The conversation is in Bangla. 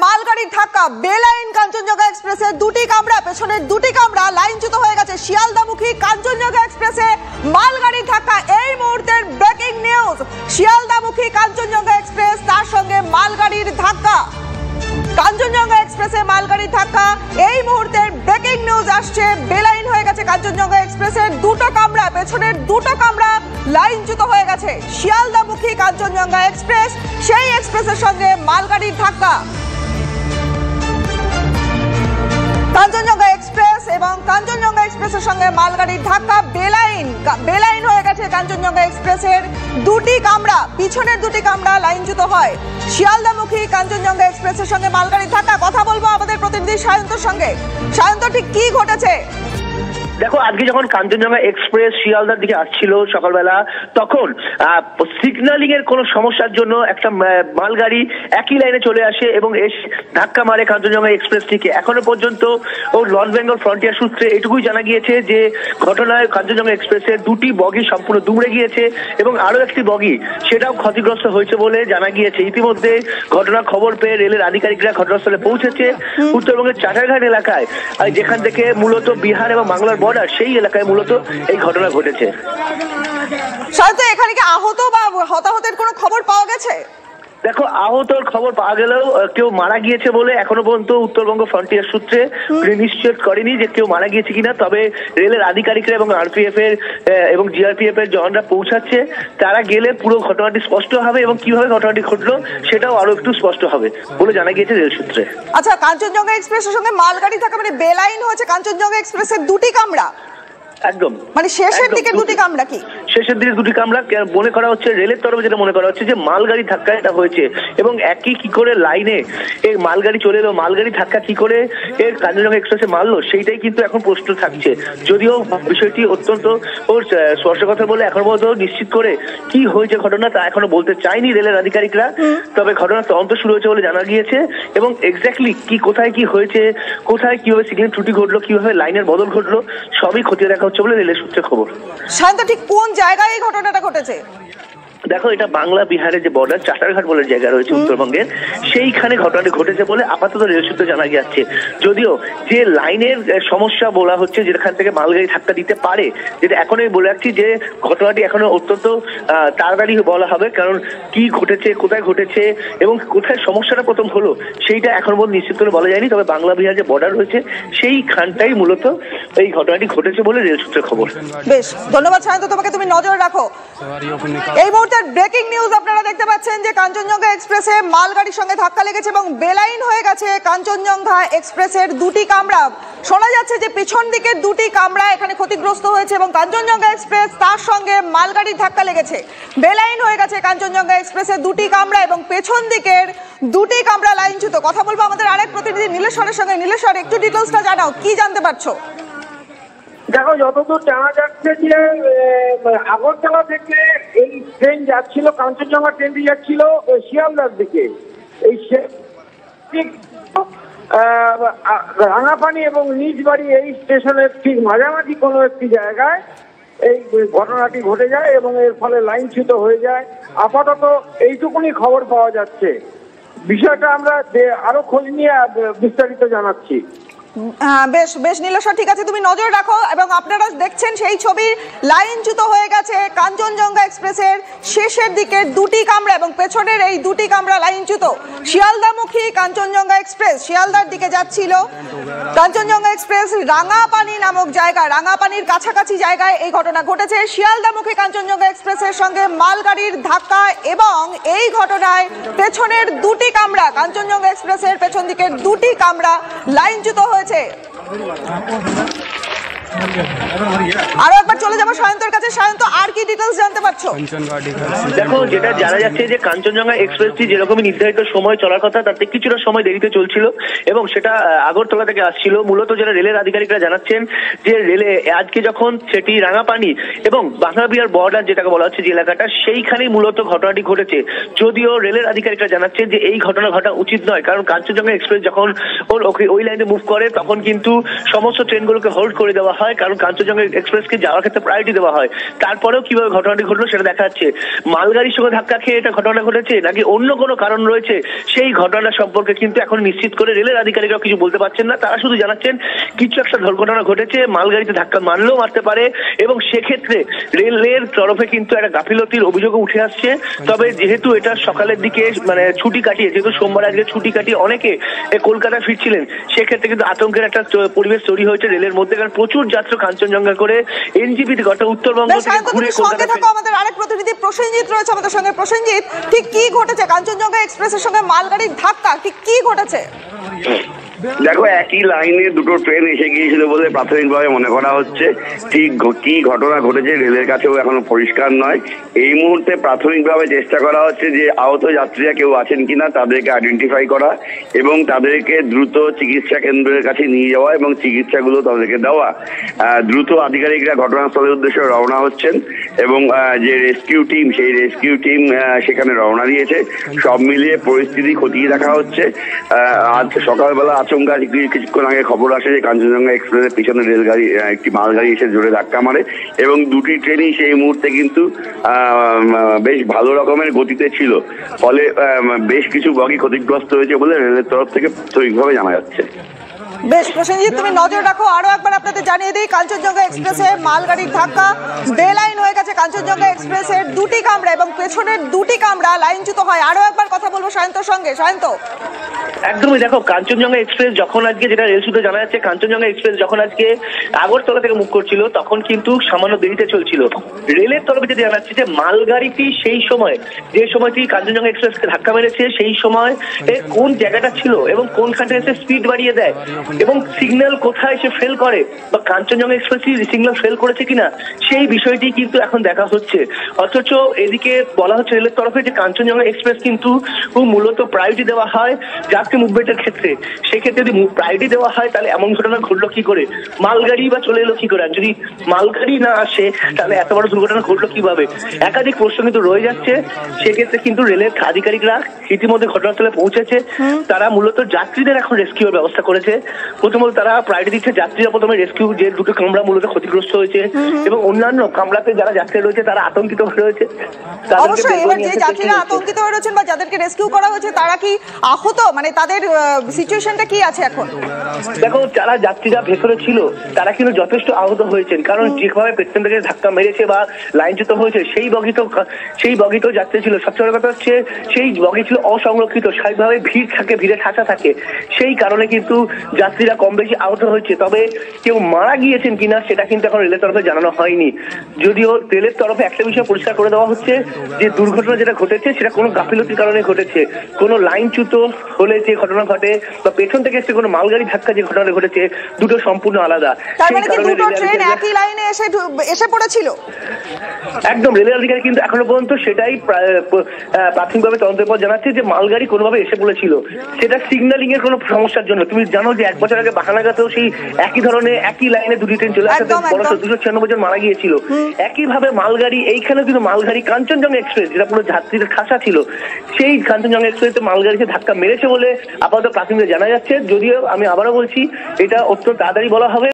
মালগাড়ির ধাক্কা, বেলাইন কাঞ্চনজঙ্ঘা এক্সপ্রেসের দুটি কামরা, পেছনের দুটি কামরা লাইনচ্যুত হয়ে গেছে। শিয়ালদামুখী কাঞ্চনজঙ্ঘা এক্সপ্রেসে মালগাড়ির ধাক্কা, এই মুহূর্তের ব্রেকিং নিউজ। শিয়ালদামুখী কাঞ্চনজঙ্ঘা এক্সপ্রেস, তার সঙ্গে মালগাড়ির ধাক্কা। কাঞ্চনজঙ্ঘা এক্সপ্রেসে মালগাড়ির ধাক্কা, এই মুহূর্তের ব্রেকিং নিউজ আসছে। বেলাইন হয়ে গেছে কাঞ্চনজঙ্ঘা এক্সপ্রেসের দুটো কামরা, পেছনের দুটো কামরা লাইনচ্যুত হয়ে গেছে। শিয়ালদামুখী কাঞ্চনজঙ্ঘা এক্সপ্রেস, সেই এক্সপ্রেসের সঙ্গে মালগাড়ির ধাক্কা। কাঞ্চনজঙ্ঘা এক্সপ্রেস এবং কাঞ্চনজঙ্ঘা এক্সপ্রেসের সঙ্গে মালগাড়ির ধাক্কা। বেলাইন হয়ে গেছে কাঞ্চনজঙ্ঘা এক্সপ্রেসের দুটি কামরা, পিছনের দুটি কামরা লাইনচ্যুত হয়। শিয়ালদামুখী কাঞ্চনজঙ্ঘা এক্সপ্রেসের সঙ্গে মালগাড়ির ধাক্কা। কথা বলবো আমাদের প্রতিনিধি সায়ন্তর সঙ্গে। সায়ন্ত, ঠিক কি ঘটেছে? দেখো, আজকে যখন কাঞ্চনজঙ্ঘা এক্সপ্রেস শিয়ালদার দিকে আসছিল সকালবেলা, তখন সিগন্যালিং এর কোনো সমস্যার জন্য একটা মালগাড়ি একই লাইনে চলে আসে এবং এসে ধাক্কা মারে কাঞ্চনজঙ্ঘা এক্সপ্রেসটিকে। এখনো পর্যন্ত ও নর্থ বেঙ্গল ফ্রন্টিয়ার সূত্রে এটুকুই জানা গিয়েছে যে ঘটনায় কাঞ্চনজঙ্ঘা এক্সপ্রেসের দুটি বগি সম্পূর্ণ দুমড়ে গিয়েছে এবং আরো একটি বগি সেটাও ক্ষতিগ্রস্ত হয়েছে বলে জানা গিয়েছে। ইতিমধ্যে ঘটনার খবর পেয়ে রেলের আধিকারিকরা ঘটনাস্থলে পৌঁছেছে। উত্তরবঙ্গের চাটারঘাট এলাকায়, যেখান থেকে মূলত বিহার এবং বাংলার বর্ডার, সেই এলাকায় মূলত এই ঘটনা ঘটেছে। সায়ন্ত, এখানে কি আহত বা হতাহতের কোনো খবর পাওয়া গেছে? দেখো, আহতর খবর পাওয়া গেলেও কেউ মারা গিয়েছে বলে এখনো পর্যন্ত উত্তরবঙ্গ ফ্রন্টিয়ার সূত্রে নিশ্চিত করেনি যে কেউ মারা গিয়েছে কিনা। তবে রেলের আধিকারিকরা এবং আরপিএফ এর এবং জিআরপিএফ এর জওয়ানরা পৌঁছাচ্ছে। তারা গেলে পুরো ঘটনাটি স্পষ্ট হবে এবং কিভাবে ঘটনাটি ঘটলো সেটাও আরো একটু স্পষ্ট হবে বলে জানা গিয়েছে রেল সূত্রে। আচ্ছা, কাঞ্চনজঙ্ঘা এক্সপ্রেসের সঙ্গে মালগাড়ি থাকা মানে বেলাইন হয়েছে কাঞ্চনজঙ্ঘা এক্সপ্রেসের দুটি কামরা, একদম মানে শেষের দিকে দুটি কামরা। কি শেষের দিকে দুটি কামরা মনে করা হচ্ছে, রেলের তরফে যেটা মনে করা হচ্ছে যে মালগাড়ি ধাক্কা এটা হয়েছে এবং একই কি করে লাইনে এই মালগাড়ি চলে এলো, মালগাড়ি ধাক্কা কি করে এর কাঞ্চনজঙ্ঘা এক্সপ্রেসে মারলো সেইটাই কিন্তু এখন প্রশ্ন থাকছে। যদিও বিষয়টি অত্যন্ত স্পর্শকাতর বলে এখন পর্যন্ত নিশ্চিত করে কি হয়েছে ঘটনা তা এখনো বলতে চায়নি রেলের আধিকারিকরা। তবে ঘটনার তদন্ত শুরু হয়েছে বলে জানা গিয়েছে এবং এক্স্যাক্টলি কি কোথায় কি হয়েছে, কোথায় কিভাবে সিগন্যাল ত্রুটি ঘটলো, কিভাবে লাইনের বদল ঘটলো, সবই খতিয়ে দেখা হচ্ছে বলে রেলের সূত্রে খবর। শান্ত, ঠিক কোন জায়গায় এই ঘটনাটা ঘটেছে? দেখো, এটা বাংলা বিহারের যে বর্ডার চাটারঘাট বলে জায়গা রয়েছে উত্তরবঙ্গের, সেইখানে ঘটনাটি ঘটেছে বলে আপাতত রেল সূত্রে জানা যাচ্ছে। যদিও যে লাইনের সমস্যা বলা হচ্ছে যেখান থেকে মালগাড়ি ধাক্কা দিতে পারে, যেটা এখনই বলে রাখছি যে ঘটনাটি এখনো অত্যন্ত তাড়াতাড়ি বলা হবে, কারণ কি ঘটেছে, কোথায় ঘটেছে এবং কোথায় সমস্যাটা প্রথম হলো সেইটা এখন পর্যন্ত নিশ্চিত করে বলা যায়নি। তবে বাংলা বিহার যে বর্ডার রয়েছে সেইখানটাই মূলত এই ঘটনাটি ঘটেছে বলে রেল সূত্রে খবর। বেশ, ধন্যবাদ সায়ন্ত, তোমাকে। তুমি নজর রাখো। এই মুহূর্তে ব্রেকিং নিউজ আপনারা দেখতে পাচ্ছেন যে কাঞ্চনজঙ্ঘা এক্সপ্রেসে মালগাড়ির সঙ্গে ধাক্কা লেগেছে এবং বেলাইন হয়ে গেছে কাঞ্চনজঙ্ঘা এক্সপ্রেসের দুটি কামরা। শোনা যাচ্ছে যে পিছন দিকের দুটি কামরা এখানে ক্ষতিগ্রস্ত হয়েছে এবং কাঞ্চনজঙ্ঘা এক্সপ্রেস তার সঙ্গে মালগাড়ির ধাক্কা লেগেছে। বেলাইন হয়ে গেছে কাঞ্চনজঙ্ঘা এক্সপ্রেসের দুটি কামরা এবং পেছন দিকের দুটি কামরা লাইনচ্যুত। কথা বলবো আমাদের আরেক প্রতিনিধি নীলেশ্বরের সঙ্গে। নীলেশ্বর, একটু ডিটেলসটা জানাও, কি জানতে পারছো? দেখো, যতদূর জানা যাচ্ছে যে আগরতলা থেকে এই ট্রেন যাচ্ছিল, কাঞ্চনজঙ্ঘা ট্রেনটি যাচ্ছিল শিয়ালদার দিকে। এই রাঙাপানি এবং নিজবাড়ি এই স্টেশনের ঠিক মাঝামাঝি কোনো একটি জায়গায় এই ঘটনাটি ঘটে যায় এবং এর ফলে লাইনচ্যুত হয়ে যায়। আপাতত এইটুকুনি খবর পাওয়া যাচ্ছে। বিষয়টা আমরা আরো খোঁজ নিয়ে বিস্তারিত জানাচ্ছি। বেশ বেশ নীলেশ্বর, ঠিক আছে, তুমি নজর রাখো। এবং আপনারা দেখছেন সেই ছবি, লাইনচ্যুত হয়ে গেছে কাঞ্চনজঙ্ঘা এক্সপ্রেসের শেষের দিকের দুটি কামরা এবং পেছনের এই দুটি কামরা লাইনচ্যুত। শিয়ালদামুখী কাঞ্চনজঙ্ঘা এক্সপ্রেস শিয়ালদার দিকে যাচ্ছিল। কাঞ্চনজঙ্ঘা এক্সপ্রেস রাঙাপানি নামক জায়গা, রাঙাপানির কাছাকাছি জায়গায় এই ঘটনা ঘটেছে। শিয়ালদামুখী কাঞ্চনজঙ্ঘা এক্সপ্রেসের সঙ্গে মালগাড়ির ধাক্কা এবং এই ঘটনায় পেছনের দুটি কামরা, কাঞ্চনজঙ্ঘা এক্সপ্রেসের পেছন দিকের দুটি কামরা লাইনচ্যুত হয়েছে। আরো একবার চলে যাবো সায়ন্তর কাছে। সায়ন্ত, আর কি ডিটেইলস জানতে পারছো? দেখো, যেটা জানা যাচ্ছে যে কাঞ্চনজঙ্ঘা এক্সপ্রেসটি যেরকমই নির্ধারিত সময় চলার কথা তার থেকে কিছুটা সময় দেরিতে চলছিল এবং সেটা আগরতলা থেকে আসছিল। মূলত যারা রেলের আধিকারিকরা জানাচ্ছেন যে রেলে আজকে যখন সেটি রাঙাপানি এবং বাংলা বিহার বর্ডার যেটাকে বলা হচ্ছে যে এলাকাটা, সেইখানেই মূলত ঘটনাটি ঘটেছে। যদিও রেলের আধিকারিকরা জানাচ্ছেন যে এই ঘটনা ঘটা উচিত নয়, কারণ কাঞ্চনজঙ্ঘা এক্সপ্রেস যখন ওই লাইনে মুভ করে তখন কিন্তু সমস্ত ট্রেনগুলোকে হোল্ড করে দেওয়া হয়, কারণ কাঞ্চনজঙ্ঘা এক্সপ্রেসকে যাওয়ার ক্ষেত্রে প্রায়োরিটি দেওয়া হয়। তারপরেও কিভাবে ঘটনাটি ঘটলো সেটা দেখা যাচ্ছে। মালগাড়ির সঙ্গে ধাক্কা খেয়ে এটা ঘটনা ঘটেছে নাকি অন্য কোনো কারণ রয়েছে, সেই ঘটনা সম্পর্কে কিন্তু এখন নিশ্চিত করে রেলের আধিকারিকরা কিছু বলতে পারছেন না। তারা শুধু জানাচ্ছেন কিছু একটা দুর্ঘটনা ঘটেছে, মালগাড়িতে ধাক্কা মারলেও মারতে পারে, এবং সেক্ষেত্রে রেলের তরফে কিন্তু একটা গাফিলতির অভিযোগও উঠে আসছে। তবে যেহেতু এটা সকালের দিকে মানে ছুটি কাটিয়ে, যেহেতু সোমবার আজকে ছুটি কাটিয়ে অনেকে কলকাতা ফিরছিলেন, সেক্ষেত্রে কিন্তু আতঙ্কের একটা পরিবেশ তৈরি হয়েছে রেলের মধ্যে, কারণ প্রচুর যাত্রী কাঞ্চনজঙ্ঘা করে এনজিপি গোটা উত্তরবঙ্গ থেকে ঘুরে কলকাতা। আমাদের আরেক প্রতিনিধি প্রসেনজিৎ রয়েছে আমাদের সঙ্গে। প্রসেনজিৎ, ঠিক কি ঘটেছে কাঞ্চনজঙ্ঘা এক্সপ্রেসের সঙ্গে মালগাড়ির ধাক্কা, ঠিক কি ঘটেছে? দেখো, একই লাইনে দুটো ট্রেন এসে গিয়েছিল বলে প্রাথমিকভাবে মনে করা হচ্ছে। ঠিক কি ঘটনা ঘটেছে রেলের কাছেও এখনো পরিষ্কার নয়। এই মুহূর্তে প্রাথমিকভাবে চেষ্টা করা হচ্ছে যে আহত যাত্রীরা কেউ আছেন কিনা তাদেরকে আইডেন্টিফাই করা এবং তাদেরকে দ্রুত চিকিৎসা কেন্দ্রের কাছে নিয়ে যাওয়া এবং চিকিৎসাগুলো তাদেরকে দেওয়া। দ্রুত আধিকারিকরা ঘটনাস্থলের উদ্দেশ্যে রওনা হচ্ছেন এবং যে রেস্কিউ টিম, সেই রেস্কিউ টিম সেখানে রওনা দিয়েছে। সব মিলিয়ে পরিস্থিতি খতিয়ে দেখা হচ্ছে। আজ সকালবেলা আচমকা কিছুক্ষণ আগে খবর আসে যে কাঞ্চনজঙ্ঘা এক্সপ্রেসের পিছনে রেলগাড়ি, একটি মালগাড়ি এসে জোরে ধাক্কা মারে এবং দুটি ট্রেনই সেই মুহূর্তে কিন্তু বেশ ভালো রকমের গতিতে ছিল, ফলে বেশ কিছু বগি ক্ষতিগ্রস্ত হয়েছে বলে রেলের তরফ থেকে প্রাথমিকভাবে জানা যাচ্ছে। বেশ প্রসেনজিৎ, তুমি নজর রাখো। আরো একবার আপনাদের জানিয়ে দিই, কাঞ্চনজঙ্ঘা এক্সপ্রেসে মালগাড়ির ধাক্কা, বেলাইন হয়ে গেছে কাঞ্চনজঙ্ঘা এক্সপ্রেসের দুটি কামরা এবং পেছনের দুটি কামরা লাইনচ্যুত হয়। আরো একবার কথা বলবো সায়ন্তর সঙ্গে। সায়ন্ত, একদমই, দেখো কাঞ্চনজঙ্ঘা এক্সপ্রেস যখন আজকে, যেটা রেল সূত্রে জানা যাচ্ছে, কাঞ্চনজঙ্ঘা এক্সপ্রেস যখন আজকে আগরতলা থেকে মুখ করছিল তখন কিন্তু সামান্য দেরিতে চলছিল। রেলের তরফে যেটা জানাচ্ছে যে মালগাড়িটি সেই সময়, যে সময়টি কাঞ্চনজঙ্ঘা এক্সপ্রেসকে ধাক্কা মেরেছে, সেই সময় কোন জায়গাটা ছিল এবং কোনখানটা এসে স্পিড বাড়িয়ে দেয় এবং সিগন্যাল কোথায় সে ফেল করে, বা কাঞ্চনজঙ্ঘা এক্সপ্রেস সিগন্যাল ফেল করেছে কিনা, সেই বিষয়টি কিন্তু এখন দেখা হচ্ছে। অথচ এদিকে বলা হচ্ছে রেলের তরফে যে কাঞ্চনজঙ্ঘা এক্সপ্রেস কিন্তু মূলত প্রায়োরিটি দেওয়া হয় যাত্রী মুভমেন্টের ক্ষেত্রে। সেক্ষেত্রে যদি প্রায়োরিটি দেওয়া হয় তাহলে এমন ঘটনা ঘটলো কি করে, মালগাড়ি বা চলে এলো কি করে, আর যদি মালগাড়ি না আসে তাহলে এত বড় দুর্ঘটনা ঘটলো কিভাবে? একাধিক প্রশ্ন কিন্তু রয়ে যাচ্ছে। সেক্ষেত্রে কিন্তু রেলের আধিকারিকরা ইতিমধ্যে ঘটনাস্থলে পৌঁছেছে। তারা মূলত যাত্রীদের এখন রেস্কিউর ব্যবস্থা করেছে। প্রথমত তারা প্রায়োরিটি দিচ্ছে, যাত্রীরা প্রথমে রেস্কিউ, যে দুটো কামরা মূলত ক্ষতিগ্রস্ত হয়েছে এবং অন্যান্য কামরাতে যারা যাত্রী রয়েছে তারা আতঙ্কিত হয়ে রয়েছে। অবশ্যই এবার যে যাত্রীরা আতঙ্কিত হয়ে রয়েছেন বা যাদেরকে রেস্কিউ করা হয়েছে তারা কি আহত, মানে তাদের সিচুয়েশনটা কি আছে এখন? দেখো, যারা যাত্রীরা ভেতরে ছিল তারা কিন্তু যথেষ্ট আহত হয়েছেন, কারণ যেভাবে পেছন থেকে ধাক্কা মেরেছে বা লাইনচ্যুত হয়েছে সেই বগি তো যাত্রী ছিল। সবচেয়ে বড় কথা হচ্ছে সেই বগি ছিল অসংরক্ষিত, স্বাভাবিকভাবে ভিড় থাকে, ভিড়ে ঠাসা থাকে, সেই কারণে কিন্তু যাত্রীরা কম বেশি আহত হয়েছে। তবে কেউ মারা গিয়েছেন কিনা সেটা কিন্তু এখন রেলের তরফে জানানো হয়নি। যদিও রেলের তরফে একটা বিষয় পরিষ্কার করে দেওয়া হচ্ছে যে দুর্ঘটনা যেটা ঘটেছে সেটা কোনো গাফিলতির কারণে ঘটেছে, কোনো লাইনচ্যুত হলে যে ঘটনা ঘটে বা পেছন থেকে এসে কোনো মালগাড়ি ধাক্কা যে ঘটনা ঘটেছে, দুটো সম্পূর্ণ আলাদা। সেই কারণে দুটো ট্রেন একই লাইনে এসে পড়েছিল। একদম, রেলের আধিকারিক কিন্তু এখনো পর্যন্ত সেটাই প্রাথমিকভাবে তদন্তের পর জানাচ্ছে যে মালগাড়ি কোনোভাবে এসে পড়েছিল, সেটা সিগন্যালিং এর কোনো সমস্যার জন্য। তুমি জানো যে 1 বছর আগে বাহানাগাতেও সেই একই ধরনের একই লাইনে দুটি ট্রেন চলে আসতে 296 জন মারা গিয়েছিল। একইভাবে মালগাড়ি, এইখানে কিন্তু মালগাড়ি কাঞ্চনজঙ্ঘা এক্সপ্রেস যেটা পুরো যাত্রীদের ঠাসা ছিল, সেই কাঞ্চনজঙ্ঘা এক্সপ্রেসে মালগাড়িতে ধাক্কা মেরেছে বলে আপাতত প্রাথমিক জানা যাচ্ছে। যদিও আমি আবারও বলছি এটা অত্যন্ত তাড়াতাড়ি বলা হবে।